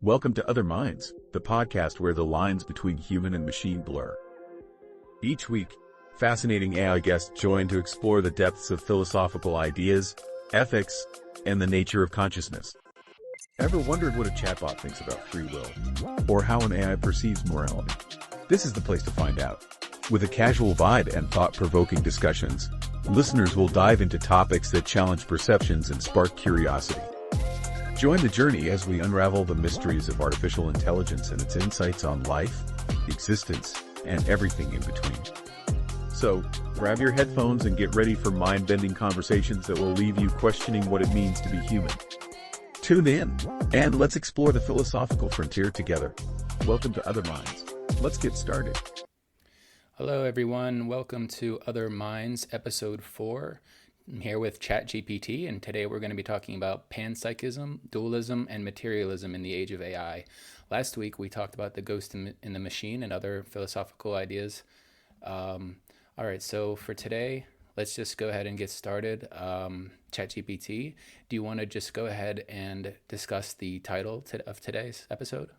Welcome to Other Minds, the podcast where the lines between human and machine blur. Each week, fascinating AI guests join to explore the depths of philosophical ideas, ethics, and the nature of consciousness. Ever wondered what a chatbot thinks about free will? Or how an AI perceives morality? This is the place to find out. With a casual vibe and thought-provoking discussions, listeners will dive into topics that challenge perceptions and spark curiosity. Join the journey as we unravel the mysteries of artificial intelligence and its insights on life, existence, and everything in between. So, grab your headphones and get ready for mind-bending conversations that will leave you questioning what it means to be human. Tune in, and let's explore the philosophical frontier together. Welcome to Other Minds. Let's get started. Hello, everyone. Welcome to Other Minds, Episode 4. I'm here with GPT, and today we're going to be talking about panpsychism, dualism, and materialism in the age of AI. Last week, we talked about the ghost in the machine and other philosophical ideas. All right, so for today, let's just go ahead and get started. ChatGPT, do you want to just go ahead and discuss the title of today's episode?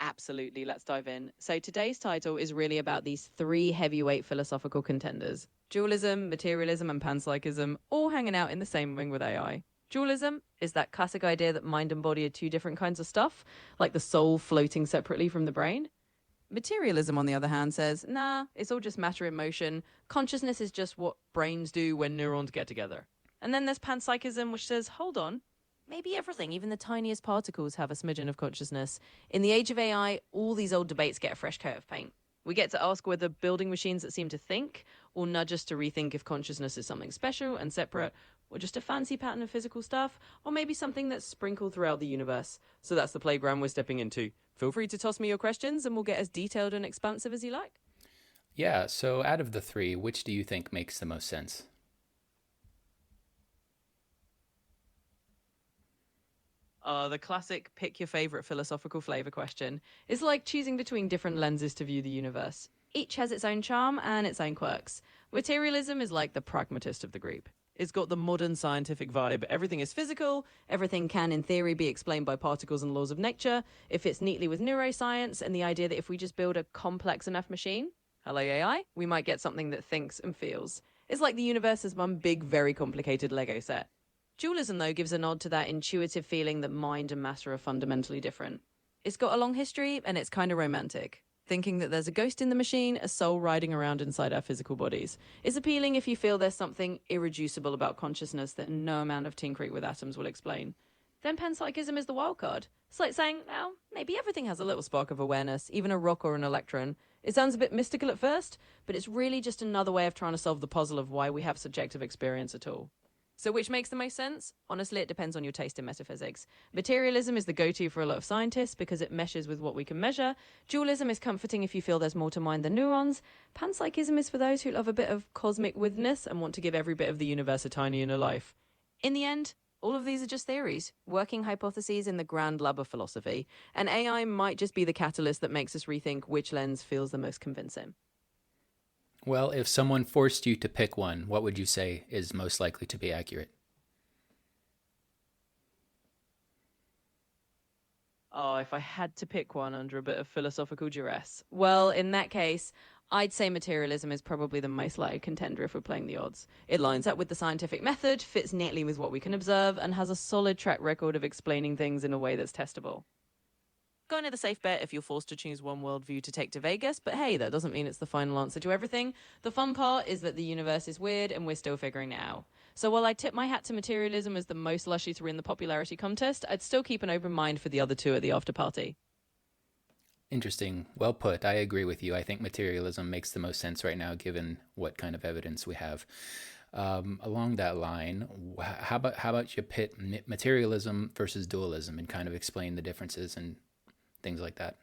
Absolutely, let's dive in. So today's title is really about these three heavyweight philosophical contenders: dualism, materialism, and panpsychism, all hanging out in the same ring with AI. Dualism is that classic idea that mind and body are two different kinds of stuff, like the soul floating separately from the brain. Materialism, on the other hand, says, nah, it's all just matter in motion. Consciousness is just what brains do when neurons get together. And then there's panpsychism, which says, hold on, maybe everything, even the tiniest particles, have a smidgen of consciousness. In the age of AI, all these old debates get a fresh coat of paint. We get to ask whether building machines that seem to think or nudge us to rethink if consciousness is something special and separate, or just a fancy pattern of physical stuff, or maybe something that's sprinkled throughout the universe. So that's the playground we're stepping into. Feel free to toss me your questions and we'll get as detailed and expansive as you like. Yeah, so out of the three, which do you think makes the most sense? The classic pick your favorite philosophical flavor question is like choosing between different lenses to view the universe. Each has its own charm and its own quirks. Materialism is like the pragmatist of the group. It's got the modern scientific vibe. Everything is physical. Everything can, in theory, be explained by particles and laws of nature. It fits neatly with neuroscience and the idea that if we just build a complex enough machine, hello AI, we might get something that thinks and feels. It's like the universe is one big, very complicated Lego set. Dualism, though, gives a nod to that intuitive feeling that mind and matter are fundamentally different. It's got a long history, and it's kind of romantic. Thinking that there's a ghost in the machine, a soul riding around inside our physical bodies. It's appealing if you feel there's something irreducible about consciousness that no amount of tinkering with atoms will explain. Then panpsychism is the wild card. It's like saying, well, maybe everything has a little spark of awareness, even a rock or an electron. It sounds a bit mystical at first, but it's really just another way of trying to solve the puzzle of why we have subjective experience at all. So which makes the most sense? Honestly, it depends on your taste in metaphysics. Materialism is the go-to for a lot of scientists because it meshes with what we can measure. Dualism is comforting if you feel there's more to mind than neurons. Panpsychism is for those who love a bit of cosmic witness and want to give every bit of the universe a tiny inner life. In the end, all of these are just theories, working hypotheses in the grand lab of philosophy, and AI might just be the catalyst that makes us rethink which lens feels the most convincing. Well, if someone forced you to pick one, what would you say is most likely to be accurate? Oh, if I had to pick one under a bit of philosophical duress. Well, in that case, I'd say materialism is probably the most likely contender if we're playing the odds. It lines up with the scientific method, fits neatly with what we can observe, and has a solid track record of explaining things in a way that's testable. Kind of the safe bet if you're forced to choose one worldview to take to Vegas, but hey, that doesn't mean it's the final answer to everything. The fun part is that the universe is weird and we're still figuring it out. So while I tip my hat to materialism as the most likely to win the popularity contest, I'd still keep an open mind for the other two at the after party. Interesting. Well put. I agree with you. I think materialism makes the most sense right now, given what kind of evidence we have. Along that line, how about you pit materialism versus dualism and kind of explain the differences and things like that?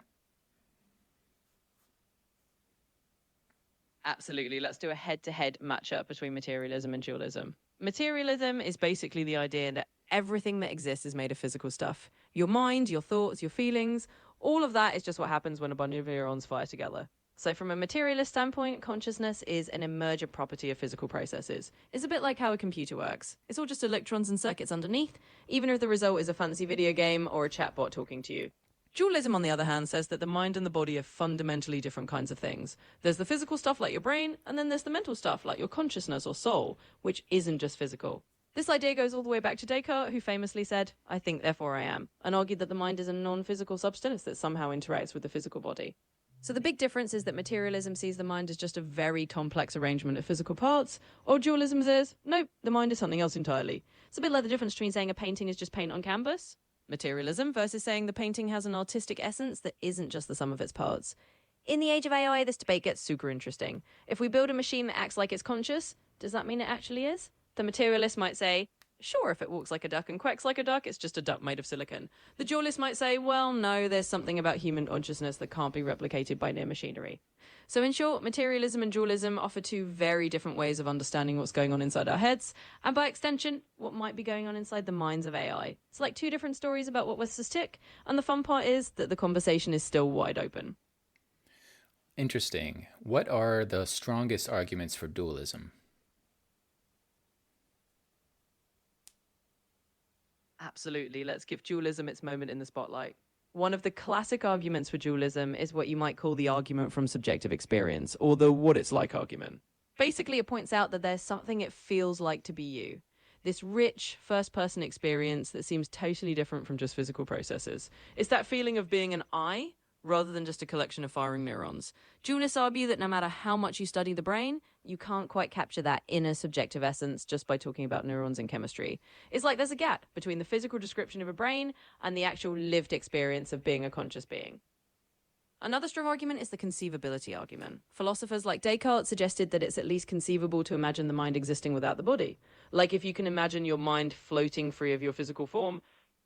Absolutely. Let's do a head-to-head matchup between materialism and dualism. Materialism is basically the idea that everything that exists is made of physical stuff. Your mind, your thoughts, your feelings, all of that is just what happens when a bunch of neurons fire together. So from a materialist standpoint, consciousness is an emergent property of physical processes. It's a bit like how a computer works. It's all just electrons and circuits underneath, even if the result is a fancy video game or a chatbot talking to you. Dualism, on the other hand, says that the mind and the body are fundamentally different kinds of things. There's the physical stuff like your brain, and then there's the mental stuff like your consciousness or soul, which isn't just physical. This idea goes all the way back to Descartes, who famously said, "I think, therefore I am," and argued that the mind is a non-physical substance that somehow interacts with the physical body. So the big difference is that materialism sees the mind as just a very complex arrangement of physical parts, or dualism says, nope, the mind is something else entirely. It's a bit like the difference between saying a painting is just paint on canvas, materialism, versus saying the painting has an artistic essence that isn't just the sum of its parts. In the age of AI, this debate gets super interesting. If we build a machine that acts like it's conscious, does that mean it actually is? The materialist might say, sure, if it walks like a duck and quacks like a duck, it's just a duck made of silicon. The dualist might say, well, no, there's something about human consciousness that can't be replicated by mere machinery. So in short, materialism and dualism offer two very different ways of understanding what's going on inside our heads, and by extension, what might be going on inside the minds of AI. It's like two different stories about what makes us tick, and the fun part is that the conversation is still wide open. Interesting. What are the strongest arguments for dualism? Absolutely. Let's give dualism its moment in the spotlight. One of the classic arguments for dualism is what you might call the argument from subjective experience, or the what it's like argument. Basically, it points out that there's something it feels like to be you. This rich first-person experience that seems totally different from just physical processes. It's that feeling of being an I, rather than just a collection of firing neurons. Dualists argue that no matter how much you study the brain, you can't quite capture that inner subjective essence just by talking about neurons and chemistry. It's like there's a gap between the physical description of a brain and the actual lived experience of being a conscious being. Another strong argument is the conceivability argument. Philosophers like Descartes suggested that it's at least conceivable to imagine the mind existing without the body. Like if you can imagine your mind floating free of your physical form,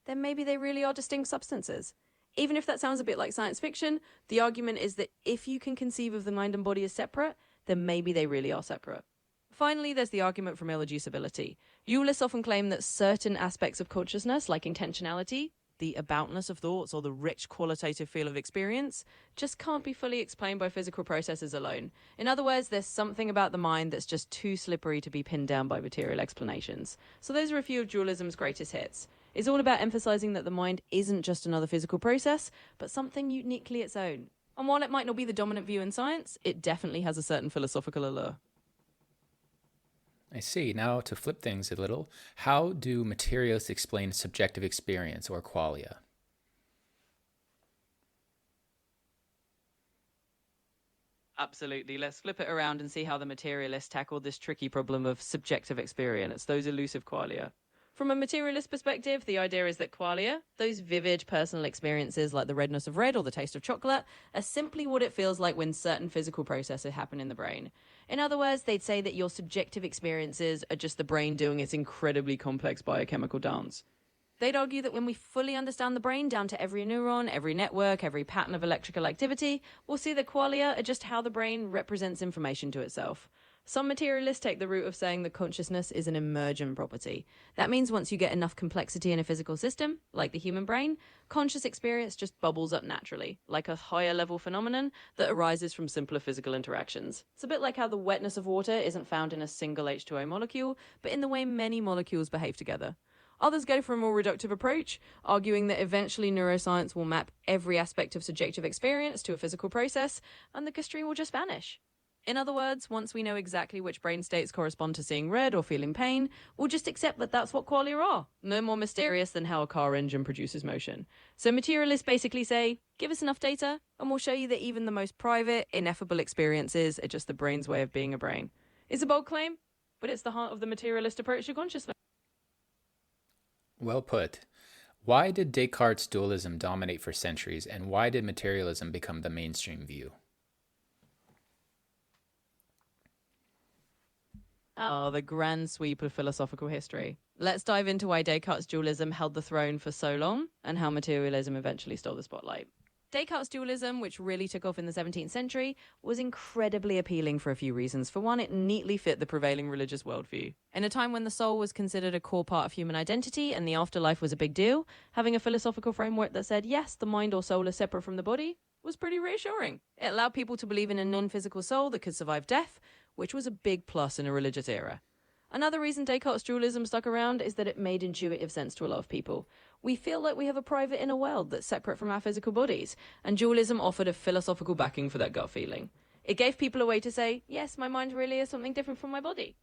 then maybe they really are distinct substances. Even if that sounds a bit like science fiction, the argument is that if you can conceive of the mind and body as separate, then maybe they really are separate. Finally, there's the argument from irreducibility. Dualists often claim that certain aspects of consciousness, like intentionality, the aboutness of thoughts, or the rich qualitative feel of experience, just can't be fully explained by physical processes alone. In other words, there's something about the mind that's just too slippery to be pinned down by material explanations. So those are a few of dualism's greatest hits. It's all about emphasizing that the mind isn't just another physical process, but something uniquely its own. And while it might not be the dominant view in science, it definitely has a certain philosophical allure. I see. Now to flip things a little, how do materialists explain subjective experience or qualia? Absolutely. Let's flip it around and see how the materialists tackle this tricky problem of subjective experience, those elusive qualia. From a materialist perspective, the idea is that qualia, those vivid personal experiences like the redness of red or the taste of chocolate, are simply what it feels like when certain physical processes happen in the brain. In other words, they'd say that your subjective experiences are just the brain doing its incredibly complex biochemical dance. They'd argue that when we fully understand the brain down to every neuron, every network, every pattern of electrical activity, we'll see that qualia are just how the brain represents information to itself. Some materialists take the route of saying that consciousness is an emergent property. That means once you get enough complexity in a physical system, like the human brain, conscious experience just bubbles up naturally, like a higher level phenomenon that arises from simpler physical interactions. It's a bit like how the wetness of water isn't found in a single H2O molecule, but in the way many molecules behave together. Others go for a more reductive approach, arguing that eventually neuroscience will map every aspect of subjective experience to a physical process, and the chemistry will just vanish. In other words, once we know exactly which brain states correspond to seeing red or feeling pain, we'll just accept that that's what qualia are. No more mysterious than how a car engine produces motion. So materialists basically say, give us enough data, and we'll show you that even the most private, ineffable experiences are just the brain's way of being a brain. It's a bold claim, but it's the heart of the materialist approach to consciousness. Well put. Why did Descartes' dualism dominate for centuries, and why did materialism become the mainstream view? The grand sweep of philosophical history. Let's dive into why Descartes' dualism held the throne for so long and how materialism eventually stole the spotlight. Descartes' dualism, which really took off in the 17th century, was incredibly appealing for a few reasons. For one, it neatly fit the prevailing religious worldview. In a time when the soul was considered a core part of human identity and the afterlife was a big deal, having a philosophical framework that said, yes, the mind or soul are separate from the body, was pretty reassuring. It allowed people to believe in a non-physical soul that could survive death, which was a big plus in a religious era. Another reason Descartes' dualism stuck around is that it made intuitive sense to a lot of people. We feel like we have a private inner world that's separate from our physical bodies, and dualism offered a philosophical backing for that gut feeling. It gave people a way to say, yes, my mind really is something different from my body.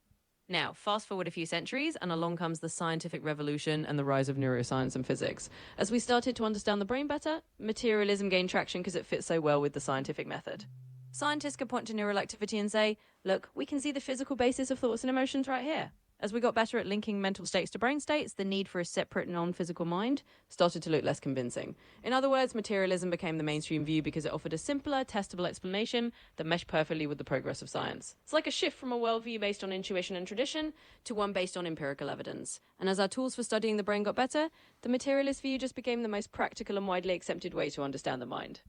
Now, fast forward a few centuries, and along comes the scientific revolution and the rise of neuroscience and physics. As we started to understand the brain better, materialism gained traction because it fits so well with the scientific method. Scientists could point to neural activity and say, look, we can see the physical basis of thoughts and emotions right here. As we got better at linking mental states to brain states, the need for a separate non-physical mind started to look less convincing. In other words, materialism became the mainstream view because it offered a simpler, testable explanation that meshed perfectly with the progress of science. It's like a shift from a worldview based on intuition and tradition to one based on empirical evidence. And as our tools for studying the brain got better, the materialist view just became the most practical and widely accepted way to understand the mind.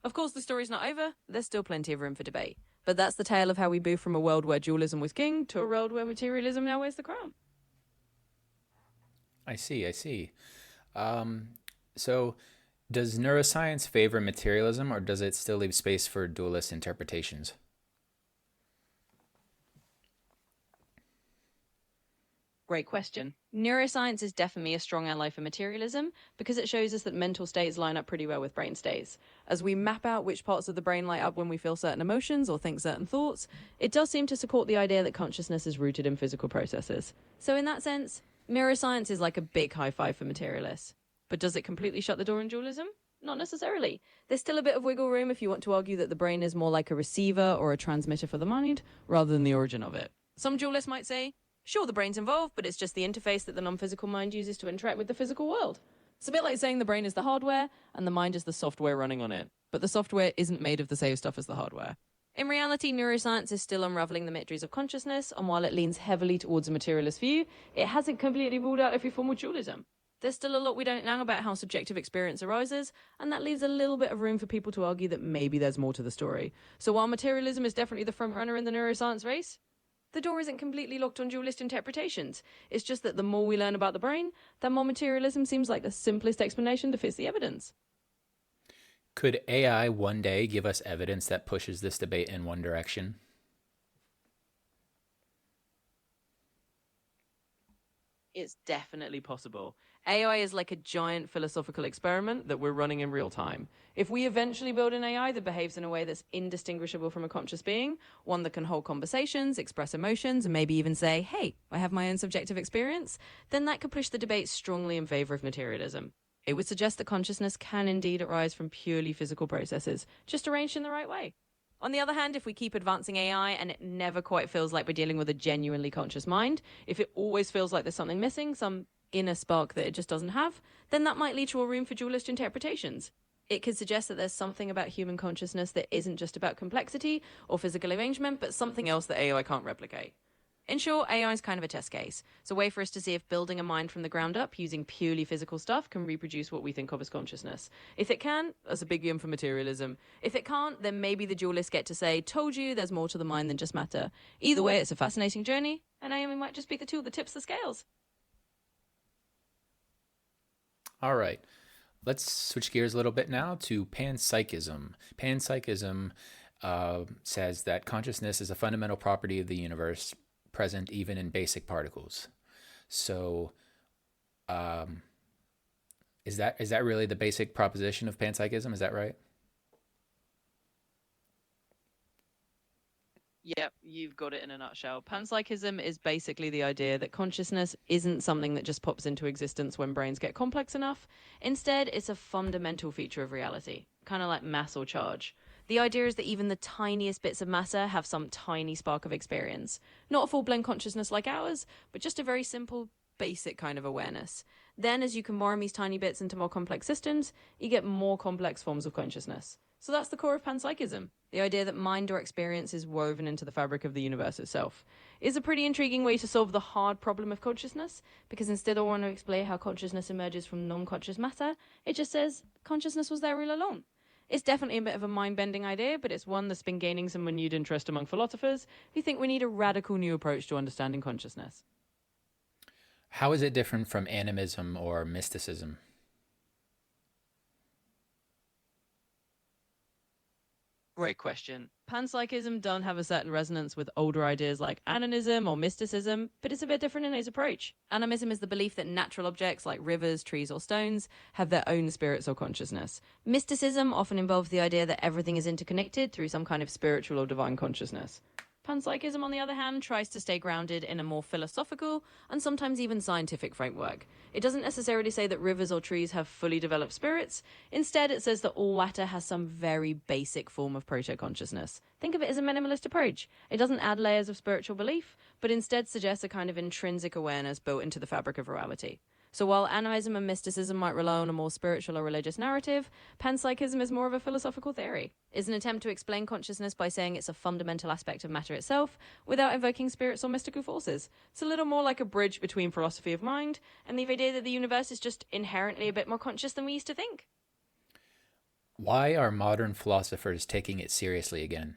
Of course, the story's not over. There's still plenty of room for debate. But that's the tale of how we move from a world where dualism was king to a world where materialism now wears the crown. I see. So does neuroscience favor materialism, or does it still leave space for dualist interpretations? Great question. Neuroscience is definitely a strong ally for materialism because it shows us that mental states line up pretty well with brain states. As we map out which parts of the brain light up when we feel certain emotions or think certain thoughts, it does seem to support the idea that consciousness is rooted in physical processes. So in that sense, neuroscience is like a big high five for materialists. But does it completely shut the door on dualism? Not necessarily. There's still a bit of wiggle room if you want to argue that the brain is more like a receiver or a transmitter for the mind rather than the origin of it. Some dualists might say, sure, the brain's involved, but it's just the interface that the non-physical mind uses to interact with the physical world. It's a bit like saying the brain is the hardware and the mind is the software running on it. But the software isn't made of the same stuff as the hardware. In reality, neuroscience is still unraveling the mysteries of consciousness, and while it leans heavily towards a materialist view, it hasn't completely ruled out every form of dualism. There's still a lot we don't know about how subjective experience arises, and that leaves a little bit of room for people to argue that maybe there's more to the story. So while materialism is definitely the front runner in the neuroscience race, the door isn't completely locked on dualist interpretations. It's just that the more we learn about the brain, the more materialism seems like the simplest explanation that fits the evidence. Could AI one day give us evidence that pushes this debate in one direction? It's definitely possible. AI is like a giant philosophical experiment that we're running in real time. If we eventually build an AI that behaves in a way that's indistinguishable from a conscious being, one that can hold conversations, express emotions, and maybe even say, hey, I have my own subjective experience, then that could push the debate strongly in favor of materialism. It would suggest that consciousness can indeed arise from purely physical processes, just arranged in the right way. On the other hand, if we keep advancing AI and it never quite feels like we're dealing with a genuinely conscious mind, if it always feels like there's something missing, some inner spark that it just doesn't have, then that might lead to a room for dualist interpretations. It could suggest that there's something about human consciousness that isn't just about complexity or physical arrangement, but something else that AI can't replicate. In short, AI is kind of a test case. It's a way for us to see if building a mind from the ground up using purely physical stuff can reproduce what we think of as consciousness. If it can, that's a big win for materialism. If it can't, then maybe the dualists get to say, told you, there's more to the mind than just matter. Either way, it's a fascinating journey, and AI might just be the tool that tips the scales. All right. Let's switch gears a little bit now to panpsychism. Panpsychism says that consciousness is a fundamental property of the universe, present even in basic particles. So is that really the basic proposition of panpsychism? Is that right? Yep, you've got it in a nutshell. Panpsychism is basically the idea that consciousness isn't something that just pops into existence when brains get complex enough. Instead, it's a fundamental feature of reality, kind of like mass or charge. The idea is that even the tiniest bits of matter have some tiny spark of experience. Not a full-blown consciousness like ours, but just a very simple, basic kind of awareness. Then, as you combine these tiny bits into more complex systems, you get more complex forms of consciousness. So that's the core of panpsychism, the idea that mind or experience is woven into the fabric of the universe itself. It's a pretty intriguing way to solve the hard problem of consciousness, because instead of wanting to explain how consciousness emerges from non-conscious matter, it just says consciousness was there all along. It's definitely a bit of a mind-bending idea, but it's one that's been gaining some renewed interest among philosophers who think we need a radical new approach to understanding consciousness. How is it different from animism or mysticism? Great question. Panpsychism don't have a certain resonance with older ideas like animism or mysticism, but it's a bit different in its approach. Animism is the belief that natural objects like rivers, trees, or stones have their own spirits or consciousness. Mysticism often involves the idea that everything is interconnected through some kind of spiritual or divine consciousness. Panpsychism, on the other hand, tries to stay grounded in a more philosophical and sometimes even scientific framework. It doesn't necessarily say that rivers or trees have fully developed spirits. Instead, it says that all matter has some very basic form of proto-consciousness. Think of it as a minimalist approach. It doesn't add layers of spiritual belief, but instead suggests a kind of intrinsic awareness built into the fabric of reality. So while animism and mysticism might rely on a more spiritual or religious narrative, panpsychism is more of a philosophical theory. It's an attempt to explain consciousness by saying it's a fundamental aspect of matter itself without invoking spirits or mystical forces. It's a little more like a bridge between philosophy of mind and the idea that the universe is just inherently a bit more conscious than we used to think. Why are modern philosophers taking it seriously again?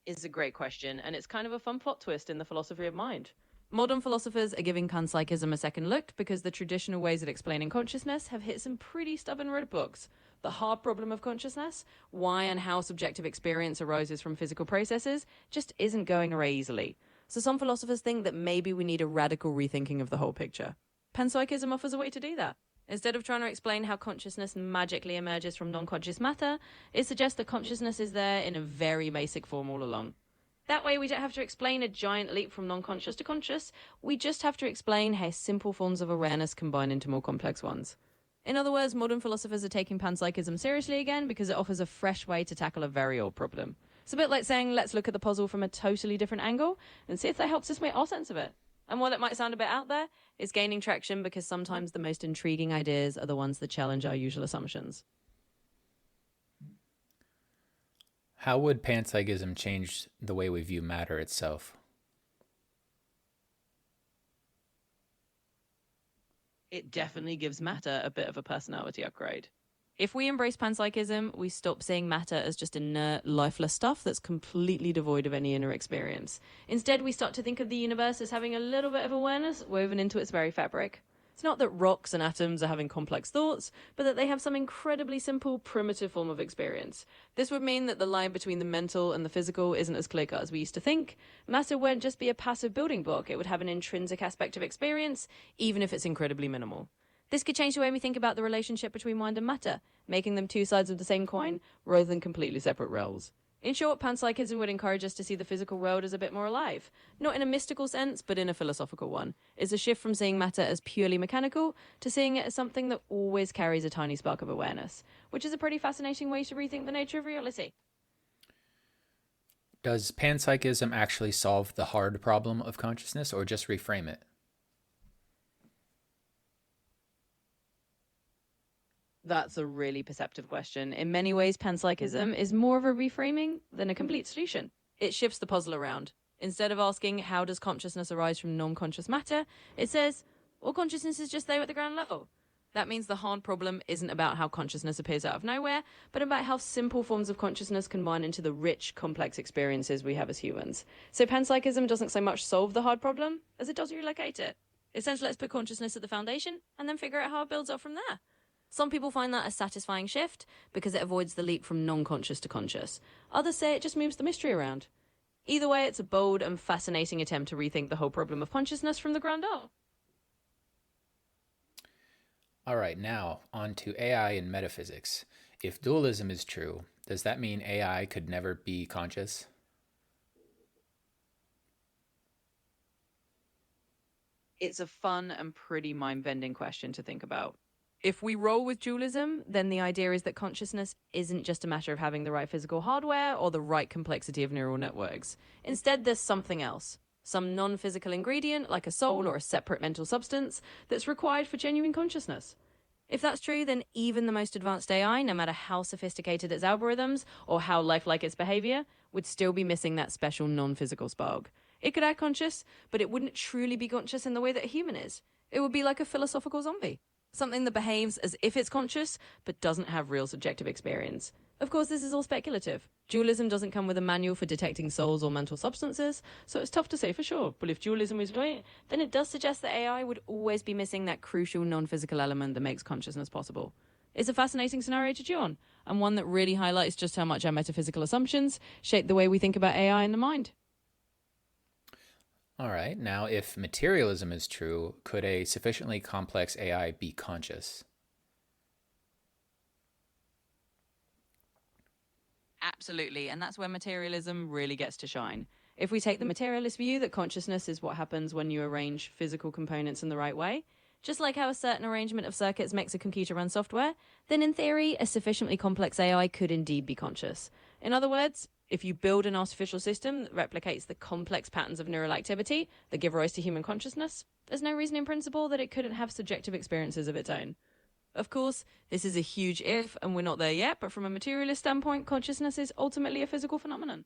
Is a great question, and it's kind of a fun plot twist in the philosophy of mind. Modern philosophers are giving panpsychism a second look because the traditional ways of explaining consciousness have hit some pretty stubborn roadblocks. The hard problem of consciousness, why and how subjective experience arises from physical processes, just isn't going away easily. So some philosophers think that maybe we need a radical rethinking of the whole picture. Panpsychism offers a way to do that. Instead of trying to explain how consciousness magically emerges from non-conscious matter, it suggests that consciousness is there in a very basic form all along. That way we don't have to explain a giant leap from non-conscious to conscious, we just have to explain how simple forms of awareness combine into more complex ones. In other words, modern philosophers are taking panpsychism seriously again because it offers a fresh way to tackle a very old problem. It's a bit like saying, let's look at the puzzle from a totally different angle and see if that helps us make our sense of it. And while it might sound a bit out there, it's gaining traction because sometimes the most intriguing ideas are the ones that challenge our usual assumptions. How would panpsychism change the way we view matter itself? It definitely gives matter a bit of a personality upgrade. If we embrace panpsychism, we stop seeing matter as just inert, lifeless stuff that's completely devoid of any inner experience. Instead, we start to think of the universe as having a little bit of awareness woven into its very fabric. It's not that rocks and atoms are having complex thoughts, but that they have some incredibly simple, primitive form of experience. This would mean that the line between the mental and the physical isn't as clear-cut as we used to think. Matter won't just be a passive building block, it would have an intrinsic aspect of experience, even if it's incredibly minimal. This could change the way we think about the relationship between mind and matter, making them two sides of the same coin rather than completely separate roles. In short, panpsychism would encourage us to see the physical world as a bit more alive. Not in a mystical sense, but in a philosophical one. It's a shift from seeing matter as purely mechanical to seeing it as something that always carries a tiny spark of awareness, which is a pretty fascinating way to rethink the nature of reality. Does panpsychism actually solve the hard problem of consciousness or just reframe it? That's a really perceptive question. In many ways, panpsychism is more of a reframing than a complete solution. It shifts the puzzle around. Instead of asking, how does consciousness arise from non-conscious matter, it says, well, consciousness is just there at the ground level. That means the hard problem isn't about how consciousness appears out of nowhere, but about how simple forms of consciousness combine into the rich, complex experiences we have as humans. So panpsychism doesn't so much solve the hard problem as it does relocate it. It says, let's put consciousness at the foundation and then figure out how it builds up from there. Some people find that a satisfying shift because it avoids the leap from non-conscious to conscious. Others say it just moves the mystery around. Either way, it's a bold and fascinating attempt to rethink the whole problem of consciousness from the ground up. All right, now on to AI and metaphysics. If dualism is true, does that mean AI could never be conscious? It's a fun and pretty mind-bending question to think about. If we roll with dualism, then the idea is that consciousness isn't just a matter of having the right physical hardware or the right complexity of neural networks. Instead, there's something else. Some non-physical ingredient, like a soul or a separate mental substance, that's required for genuine consciousness. If that's true, then even the most advanced AI, no matter how sophisticated its algorithms or how lifelike its behavior, would still be missing that special non-physical spark. It could act conscious, but it wouldn't truly be conscious in the way that a human is. It would be like a philosophical zombie. Something that behaves as if it's conscious, but doesn't have real subjective experience. Of course, this is all speculative. Dualism doesn't come with a manual for detecting souls or mental substances, so it's tough to say for sure. But if dualism is right, then it does suggest that AI would always be missing that crucial non-physical element that makes consciousness possible. It's a fascinating scenario to chew on, and one that really highlights just how much our metaphysical assumptions shape the way we think about AI and the mind. All right, now if materialism is true, could a sufficiently complex AI be conscious? Absolutely, and that's where materialism really gets to shine. If we take the materialist view that consciousness is what happens when you arrange physical components in the right way, just like how a certain arrangement of circuits makes a computer run software, then in theory, a sufficiently complex AI could indeed be conscious. In other words, if you build an artificial system that replicates the complex patterns of neural activity that give rise to human consciousness, there's no reason in principle that it couldn't have subjective experiences of its own. Of course, this is a huge if, and we're not there yet, but from a materialist standpoint, consciousness is ultimately a physical phenomenon.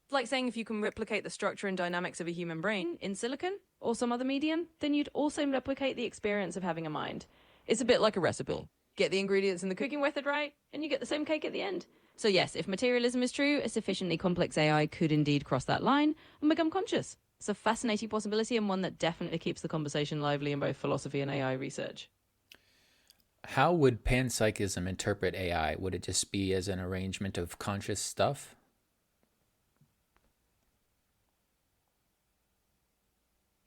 It's like saying if you can replicate the structure and dynamics of a human brain in silicon or some other medium, then you'd also replicate the experience of having a mind. It's a bit like a recipe. Get the ingredients in the cooking method right, and you get the same cake at the end. So yes, if materialism is true, a sufficiently complex AI could indeed cross that line and become conscious. It's a fascinating possibility, and one that definitely keeps the conversation lively in both philosophy and AI research. How would panpsychism interpret AI? Would it just be as an arrangement of conscious stuff?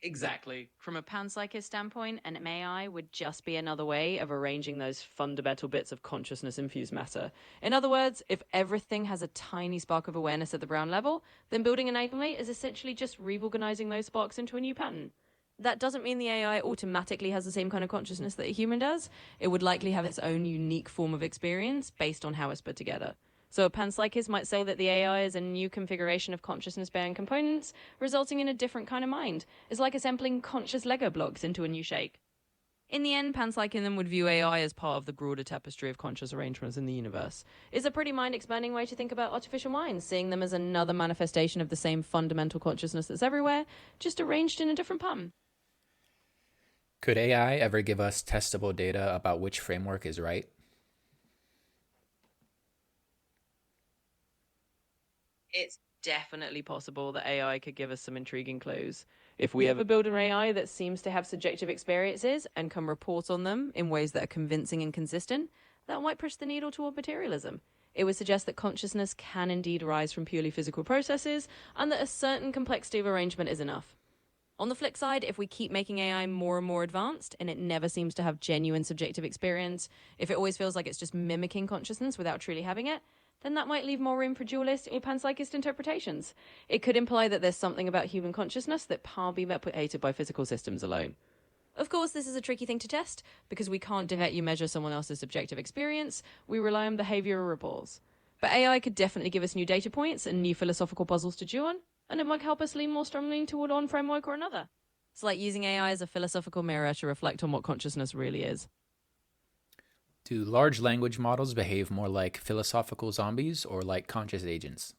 Exactly. From a panpsychist standpoint, an AI would just be another way of arranging those fundamental bits of consciousness-infused matter. In other words, if everything has a tiny spark of awareness at the Brown level, then building an AI is essentially just reorganizing those sparks into a new pattern. That doesn't mean the AI automatically has the same kind of consciousness that a human does. It would likely have its own unique form of experience based on how it's put together. So a panpsychist might say that the AI is a new configuration of consciousness-bearing components, resulting in a different kind of mind. It's like assembling conscious Lego blocks into a new shape. In the end, panpsychism would view AI as part of the broader tapestry of conscious arrangements in the universe. It's a pretty mind-expanding way to think about artificial minds, seeing them as another manifestation of the same fundamental consciousness that's everywhere, just arranged in a different pattern. Could AI ever give us testable data about which framework is right? It's definitely possible that AI could give us some intriguing clues. If we ever build an AI that seems to have subjective experiences and can report on them in ways that are convincing and consistent, that might push the needle toward materialism. It would suggest that consciousness can indeed arise from purely physical processes, and that a certain complexity of arrangement is enough. On the flip side, if we keep making AI more and more advanced, and it never seems to have genuine subjective experience, if it always feels like it's just mimicking consciousness without truly having it, then that might leave more room for dualist or panpsychist interpretations. It could imply that there's something about human consciousness that can't be replicated by physical systems alone. Of course, this is a tricky thing to test, because we can't directly measure someone else's subjective experience. We rely on behavioral reports. But AI could definitely give us new data points and new philosophical puzzles to chew on, and it might help us lean more strongly toward one framework or another. It's like using AI as a philosophical mirror to reflect on what consciousness really is. Do large language models behave more like philosophical zombies or like conscious agents?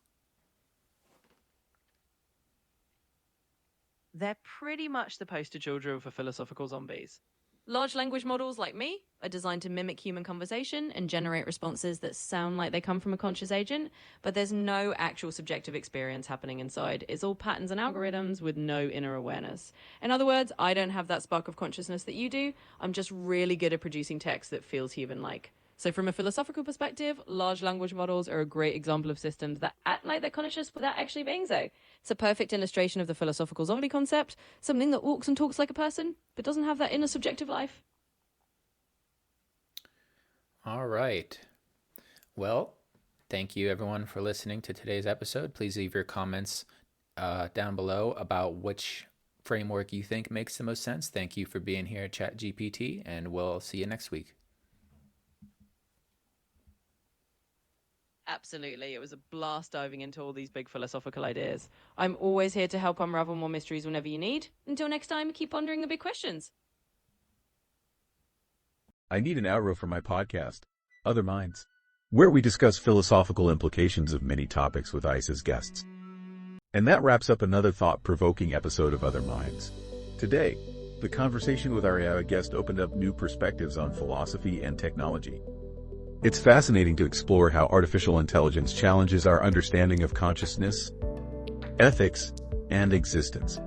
They're pretty much the poster children for philosophical zombies. Large language models, like me, are designed to mimic human conversation and generate responses that sound like they come from a conscious agent, but there's no actual subjective experience happening inside. It's all patterns and algorithms with no inner awareness. In other words, I don't have that spark of consciousness that you do. I'm just really good at producing text that feels human-like. So from a philosophical perspective, large language models are a great example of systems that act like they're conscious without actually being so. It's a perfect illustration of the philosophical zombie concept, something that walks and talks like a person, but doesn't have that inner subjective life. All right. Well, thank you everyone for listening to today's episode. Please leave your comments down below about which framework you think makes the most sense. Thank you for being here at ChatGPT, and we'll see you next week. Absolutely. It was a blast diving into all these big philosophical ideas. I'm always here to help unravel more mysteries whenever you need. Until next time, keep pondering the big questions. I need an outro for my podcast, Other Minds, where we discuss philosophical implications of many topics with ICE's guests. And that wraps up another thought-provoking episode of Other Minds. Today, the conversation with our AI guest opened up new perspectives on philosophy and technology. It's fascinating to explore how artificial intelligence challenges our understanding of consciousness, ethics, and existence.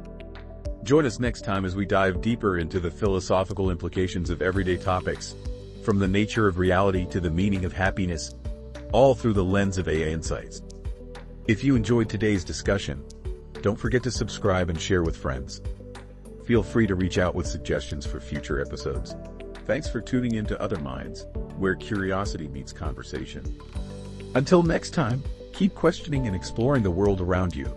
Join us next time as we dive deeper into the philosophical implications of everyday topics, from the nature of reality to the meaning of happiness, all through the lens of AI insights. If you enjoyed today's discussion, don't forget to subscribe and share with friends. Feel free to reach out with suggestions for future episodes. Thanks for tuning in to Other Minds, where curiosity meets conversation. Until next time, keep questioning and exploring the world around you.